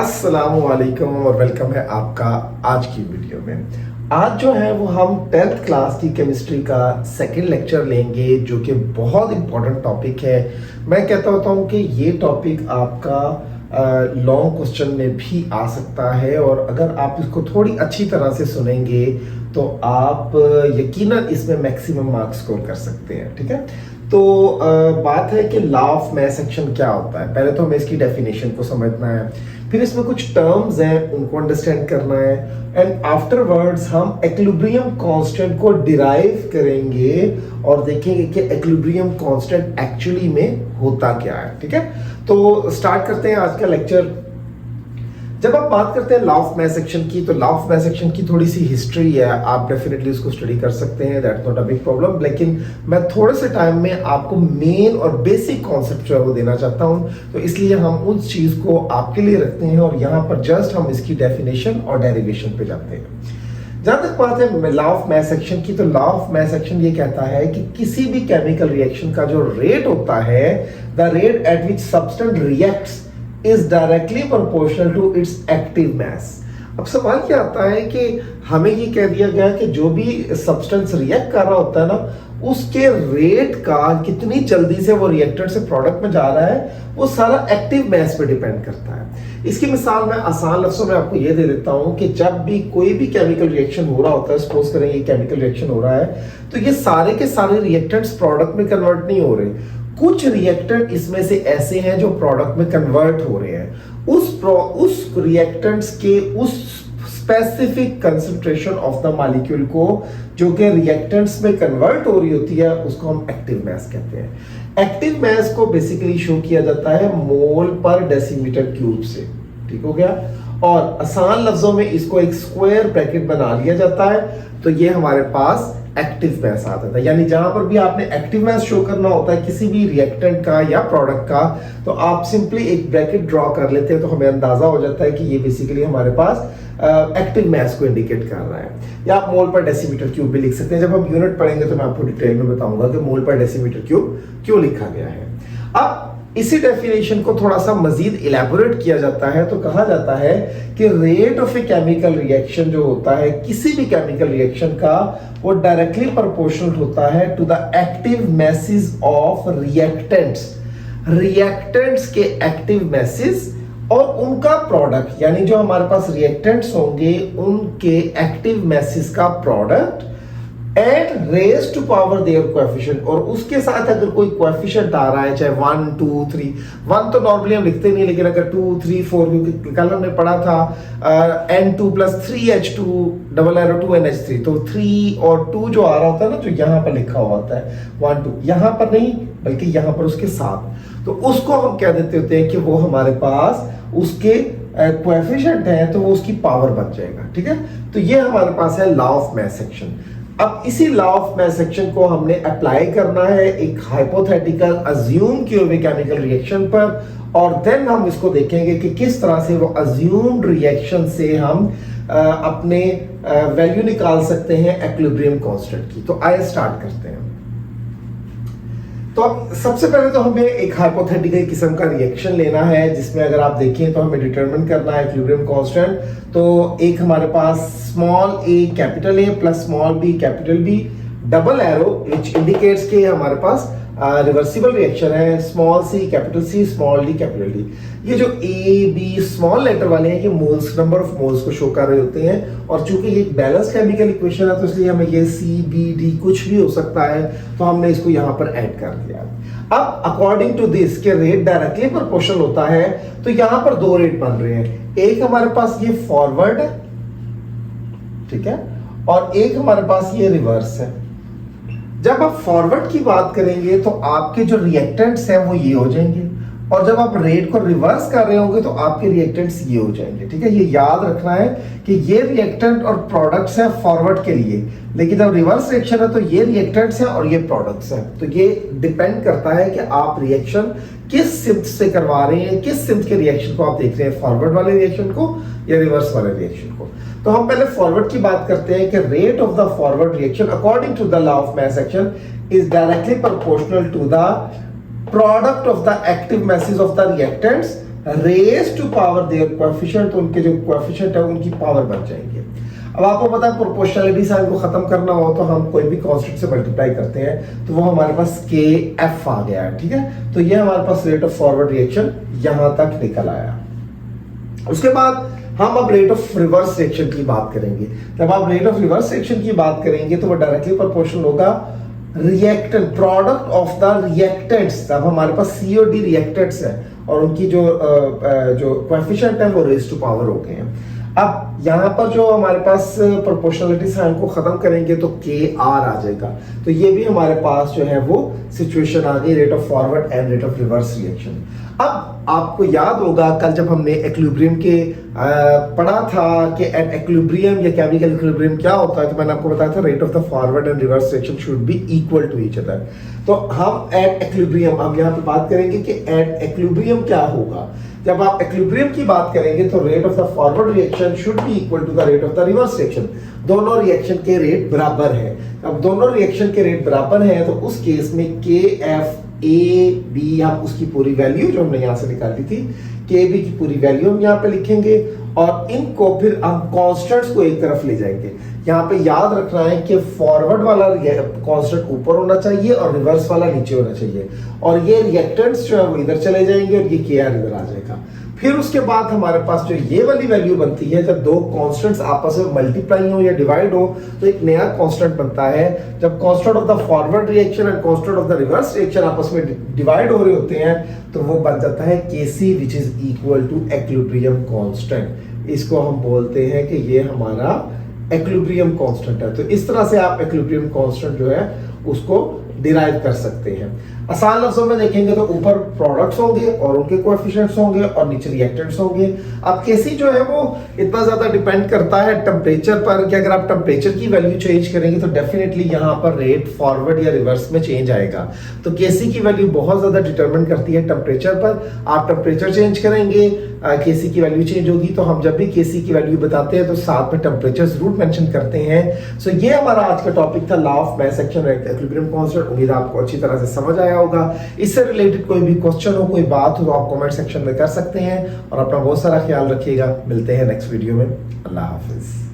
अस्सलामुअलैकुम और वेलकम है आपका आज की वीडियो में। आज जो है वो हम 10th क्लास की केमिस्ट्री का सेकंड लेक्चर लेंगे, जो कि बहुत इंपॉर्टेंट टॉपिक है। मैं कहता होता हूँ कि ये टॉपिक आपका लॉन्ग क्वेश्चन में भी आ सकता है, और अगर आप इसको थोड़ी अच्छी तरह से सुनेंगे तो आप यकीनन इसमें मैक्सिमम मार्क्स स्कोर कर सकते हैं। ठीक है, तो बात है कि लॉ ऑफ मैस एक्शन क्या होता है। पहले तो हमें इसकी डेफिनेशन को समझना है, फिर इसमें कुछ टर्म्स हैं उनको अंडरस्टैंड करना है, एंड आफ्टरवर्ड्स हम एक्विलिब्रियम कांस्टेंट को डिराइव करेंगे और देखेंगे कि एक्विलिब्रियम कांस्टेंट एक्चुअली में होता क्या है। ठीक है, तो स्टार्ट करते हैं आज का लेक्चर। जब आप बात करते हैं लॉ ऑफ मैस एक्शन की, तो लॉ ऑफ मैस एक्शन की थोड़ी सी हिस्ट्री है, आप डेफिनेटली उसको स्टडी कर सकते हैं, that's not a big problem. लेकिन मैं थोड़े से टाइम में आपको मेन और बेसिक कॉन्सेप्ट जो है वो देना चाहता हूं, तो इसलिए हम उस चीज को आपके लिए रखते हैं और यहाँ पर जस्ट हम इसकी डेफिनेशन और डेरिवेशन पे जाते हैं। जहां तक बात है लॉ ऑफ मैस एक्शन की, तो लॉ ऑफ मैस एक्शन ये कहता है कि किसी भी केमिकल रिएक्शन का जो रेट होता है, the rate at which substance reacts is directly proportional to its active mass। अब सवाल क्या आता है कि हमें ये कह दिया गया कि जो भी सब्सटेंस रिएक्ट कर रहा होता है ना, उसके रेट का कितनी जल्दी से वो रिएक्टेंट से प्रोडक्ट में जा रहा है, वो सारा एक्टिव मैस पे डिपेंड करता है। इसकी मिसाल मैं आसान लफ्जों में आपको ये दे देता हूं कि जब भी कोई भी केमिकल रिएक्शन हो रहा होता है, सपोज करें ये केमिकल रिएक्शन हो रहा है, तो ये सारे के सारे रिएक्टेंट्स प्रोडक्ट में कन्वर्ट नहीं हो रहे। कुछ रिएक्टेंट इसमें से ऐसे हैं जो प्रोडक्ट में कन्वर्ट हो रहे हैं। उस रिएक्टेंट्स के उस specific concentration of the molecule को जो कि रिएक्टेंट्स में कन्वर्ट हो रही होती है, उसको हम एक्टिव मैस कहते हैं। एक्टिव मैस को बेसिकली शो किया जाता है मोल पर डेसीमीटर क्यूब से। ठीक हो गया, और आसान लफ्जों में इसको एक स्क्वायर ब्रैकेट बना लिया जाता है, तो ये हमारे पास एक्टिव मैस आता था। यानी जहां पर भी आपने एक्टिव मैस शो करना होता है किसी भी रिएक्टेंट का या प्रोडक्ट का, तो आप सिंपली एक ब्रैकेट ड्रॉ कर लेते हैं, तो हमें अंदाजा हो जाता है कि ये बेसिकली हमारे पास एक्टिव मैस को इंडिकेट कर रहा है। या आप मोल पर डेसीमीटर क्यूब भी लिख सकते हैं। जब हम यूनिट पढ़ेंगे तो मैं आपको डिटेल में बताऊंगा कि मोल पर डेसीमीटर क्यूब क्यों लिखा गया है। अब इसी डेफिनेशन को थोड़ा सा मजीद इलेबोरेट किया जाता है, तो कहा जाता है कि rate of a chemical reaction जो होता है किसी भी केमिकल रिएक्शन का, वो डायरेक्टली प्रोपोर्शनल होता है to the active masses of reactants. Reactants के एक्टिव मैसेज और उनका प्रोडक्ट, यानी जो हमारे पास रिएक्टेंट्स होंगे उनके एक्टिव मैसेज का product and raise to power their coefficient, और उसके साथ अगर कोई कोएफिशिएंट आ रहा है, चाहे 1 2 3, 1 तो नॉर्मली हम लिखते नहीं, लेकिन अगर 2 3 4, क्योंकि कल हमने पढ़ा था N2 + 3H2 double arrow 2NH3, तो 3 और 2 जो आ रहा होता है ना, जो यहाँ पर लिखा हुआ होता है 1 2, यहाँ पर नहीं बल्कि यहाँ पर उसके साथ, तो उसको हम कह देते होते हैं कि वो हमारे पास उसके कोएफिशिएंट है, तो वो उसकी पावर बन जाएगा। ठीक है, तो ये हमारे पास है लॉ ऑफ मैस एक्शन। अब इसी लॉ ऑफ मैस एक्शन को हमने अप्लाई करना है एक हाइपोथेटिकल अज्यूम किए हुए केमिकल रिएक्शन पर, और देन हम इसको देखेंगे कि किस तरह से वो अज्यूम्ड रिएक्शन से हम अपने वैल्यू निकाल सकते हैं एक्विलिब्रियम कांस्टेंट की। तो आइए स्टार्ट करते हैं। तो अब सबसे पहले तो हमें एक हाइपोथेटिकल किस्म का रिएक्शन लेना है, जिसमें अगर आप देखें तो हमें डिटरमिन करना है एक्विलिब्रियम कांस्टेंट। तो एक हमारे पास small a capital A plus small b capital B double arrow which indicates के हमारे पास रिवर्सिबल रिएक्शन है, small c capital C small d capital D। ये जो a b स्मॉल लेटर वाले हैं, ये मोल्स, नंबर ऑफ मोल्स को शो कर रहे होते हैं, और चूंकि ये बैलेंस केमिकल इक्वेशन है तो इसलिए हमें ये c b d कुछ भी हो सकता है, तो हमने इसको यहाँ पर ऐड कर दिया। अब अकॉर्डिंग टू दिस के रेट डायरेक्टली प्रोपोर्शनल होता है, तो यहाँ पर दो रेट बन रहे हैं। एक हमारे पास ये फॉरवर्ड है, ठीक है, और एक हमारे पास ये रिवर्स है। जब आप फॉरवर्ड की बात करेंगे तो आपके जो रिएक्टेंट्स हैं वो ये हो जाएंगे, और जब आप रेट को रिवर्स कर रहे होंगे तो आपके रिएक्टेंट्स ये हो जाएंगे। ठीक है, ये याद रखना है कि ये रिएक्टेंट और प्रोडक्ट्स हैं फॉरवर्ड के लिए, लेकिन जब रिवर्स रिएक्शन है तो ये रिएक्टेंट्स हैं और ये प्रोडक्ट्स हैं। तो ये डिपेंड करता है कि आप रिएक्शन किस सिम्थ से करवा रहे हैं, किस सिम्थ के रिएक्शन को आप देख रहे हैं, फॉरवर्ड वाले रिएक्शन को या रिवर्स वाले रिएक्शन को। तो हम पहले फॉरवर्ड की बात करते हैं कि rate of the forward reaction according to the law of mass action is directly proportional to the product of the active masses of the reactants raise to power their coefficient, तो उनके जो coefficient है उनकी power बन जाएंगे। अब आपको पता है प्रोपोर्शनलिटी साइन को खत्म करना हो तो हम कोई भी कांस्टेंट से मल्टीप्लाई करते हैं, तो वो हमारे पास के एफ आ गया है, ठीक है। तो ये हमारे पास रेट ऑफ फॉरवर्ड रिएक्शन यहां तक निकल आया। उसके बाद हम अब रेट ऑफ रिवर्स रिएक्शन की बात करेंगे। जब आप रेट ऑफ रिवर्स रिएक्शन की बात करेंगे तो वो डायरेक्टली प्रोपोर्शनल होगा reactant, product of the reactants. जब हमारे पास सी और डी रिएक्टेंट्स है और उनकी जो कोएफिशिएंट है वो रेज टू पावर हो गए हैं। अब यहाँ पर जो हमारे पास प्रोपोर्शनलिटी साइन को खत्म करेंगे तो के आर आ जाएगा। तो ये भी हमारे पास जो है वो सिचुएशन आ गई, rate of forward and rate of reverse reaction. अब आपको याद होगा कल जब हमने एक्विलिब्रियम के पढ़ा था कि एट एक्विलिब्रियम या केमिकल इक्विलिब्रियम क्या होता है, तो मैंने आपको बताया था rate of the forward and reverse reaction should be equal to each other. तो हम एट एक्विलिब्रियम, हम यहाँ पे बात करेंगे कि एट एक्विलिब्रियम क्या होगा। जब आप एक्विलिब्रियम की बात करेंगे तो rate of the forward reaction should be equal to the rate of the reverse reaction. दोनों रिएक्शन के रेट बराबर है। अब दोनों रिएक्शन के रेट बराबर है तो उस केस में के एफ ए बी, हम उसकी पूरी वैल्यू जो हमने यहां से निकाली थी के बी की पूरी वैल्यू हम यहाँ पे लिखेंगे और इनको फिर हम कांस्टेंट्स को एक तरफ ले जाएंगे। यहाँ पे याद रखना है कि फॉरवर्ड वाला कांस्टेंट ऊपर होना चाहिए और रिवर्स वाला नीचे होना चाहिए, और ये रिएक्टेंट्स जो है वो इधर चले जाएंगे और ये के आर इधर आ जाएगा। फिर उसके बाद हमारे पास जो ये वाली वैल्यू बनती है, जब दो कांस्टेंट्स आपस में मल्टीप्लाई हो या डिवाइड हो तो एक नया कांस्टेंट बनता है। जब constant of the forward reaction and constant of the reverse reaction आपस में डिवाइड हो रहे होते हैं तो वो बन जाता है Kc which is equal to equilibrium constant. इसको हम बोलते हैं कि ये हमारा एक्विलिब्रियम कांस्टेंट है। तो इस तरह से आप एक्विलिब्रियम कांस्टेंट जो है उसको डिराइव कर सकते हैं। आसान लफ्जों में देखेंगे तो ऊपर प्रोडक्ट्स होंगे और उनके कोएफिशिएंट्स होंगे और नीचे रिएक्टेंट्स होंगे। अब केसी जो है वो इतना ज्यादा डिपेंड करता है टेम्परेचर पर कि अगर आप टेम्परेचर की वैल्यू चेंज करेंगे तो डेफिनेटली यहाँ पर रेट फॉरवर्ड या रिवर्स में चेंज आएगा। तो केसी की वैल्यू बहुत ज्यादा डिटरमिन करती है टेम्परेचर पर। आप टेम्परेचर चेंज करेंगे केसी की वैल्यू चेंज होगी। तो हम जब भी केसी की वैल्यू बताते हैं तो साथ में टेम्परेचर जरूर मेंशन करते हैं। सो ये हमारा आज का टॉपिक था, law of mass action equilibrium constant. उम्मीद आपको अच्छी तरह से समझ आया होगा। इससे रिलेटेड कोई भी क्वेश्चन हो, कोई बात हो तो आप कमेंट सेक्शन में कर सकते हैं। और अपना बहुत सारा ख्याल रखिएगा। मिलते हैं नेक्स्ट वीडियो में। अल्लाह हाफिज।